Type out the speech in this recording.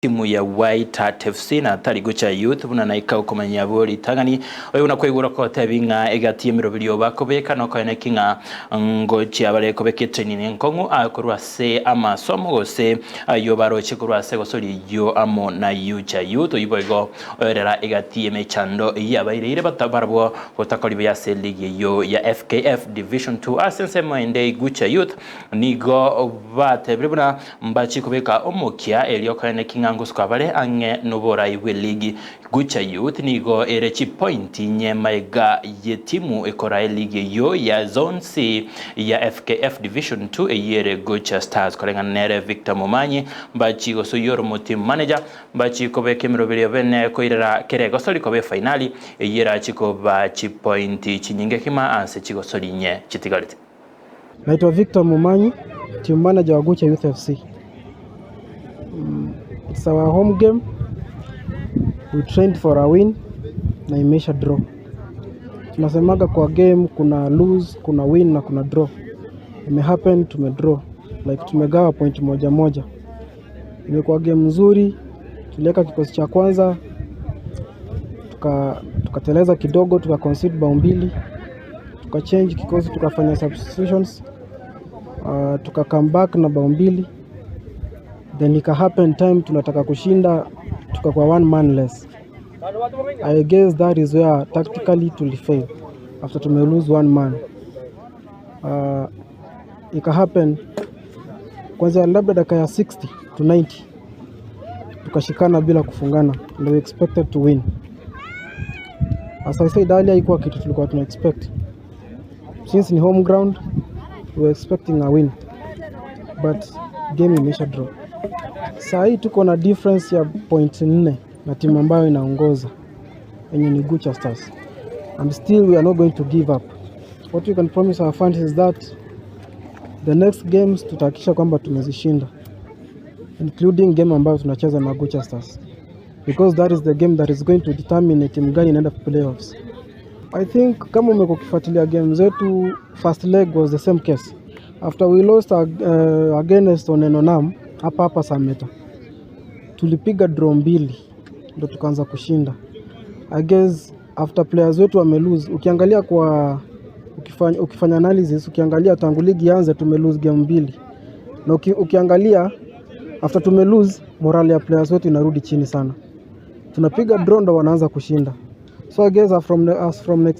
timu ya White Hart FC na tarigo cha youth buna naika ukomanya bori tangani oyo unakwegura ko tebinga egati mirobiryo bakobeka no kane kinga ngochi abare kobekete ni nkongo akurwa se ama somo gose ayo baro chikurwa se gosori yo amo na yucha youth ibogo orera egati emechando yabaire ire batabarbo gotakolibe ya se league yo ya FKF Division 2 asense moende gucha youth nigo batebrebuna mbachi kobeka omokia elio kane kinga ngusko abare ange nobora iwe ligi gucha youth nigo erechi point nyemaiga yetimu ekora ligi yo ya zone C ya FKF Division 2 eyere gucha stars korenga nere Victor Momanyi bachi go suyoro team manager bachi ko be kemirobere bene ko irera kerego sori ko be finali eyera chiko bachi point chinyinge kima anse chiko sori nye chitigalite. Naitwa Victor Momanyi, team manager wa Gucha Youth FC. It's our home game. We trained for a win na imesha draw. Tunasemaga kwa game kuna lose, kuna win na kuna draw. Ime happen tumedraw. Like tumegawa point moja moja. Imekuwa game nzuri. Tuliweka kikosi cha kwanza. Tukateleza kidogo, tukaconcede bao mbili. Tukachange kikosi, tukafanya substitutions. Tuka come back na bao mbili. Then ika happen time tunataka kushinda tukakuwa one man less. I guess that is where tactically tulifail after tume lose one man. Ika happen kwanza labda dakika ya 60 to 90 tukashikana bila kufungana and we expected to win. As I said earlier, ikuwa kitu tulikuwa tuna expect. Since ni home ground, we were expecting a win, but game imesha draw. Saa hii tuko na difference ya point 4 na timu ambayo inaongoza yenye ni Gucha Stars. And still we are not going to give up. What we can promise our fans is that the next games tutahakikisha kwamba tumezishinda, including game ambayo tunacheza na Gucha Stars, because that is the game that is going to determine timu gani inaenda playoffs. I think kama umekuwa ukifuatilia game zetu, first leg was the same case. After we lost against Onenonam hapa Sameta, tulipiga draw mbili ndo tukaanza kushinda. I guess after players wetu wame lose, ukiangalia kwa ukifanya analysis, ukiangalia tangu ligi ianze tume lose game mbili, na ukiangalia after tume lose morale ya players wetu inarudi chini sana. Tunapiga draw ndo wanaanza kushinda. So I guess from next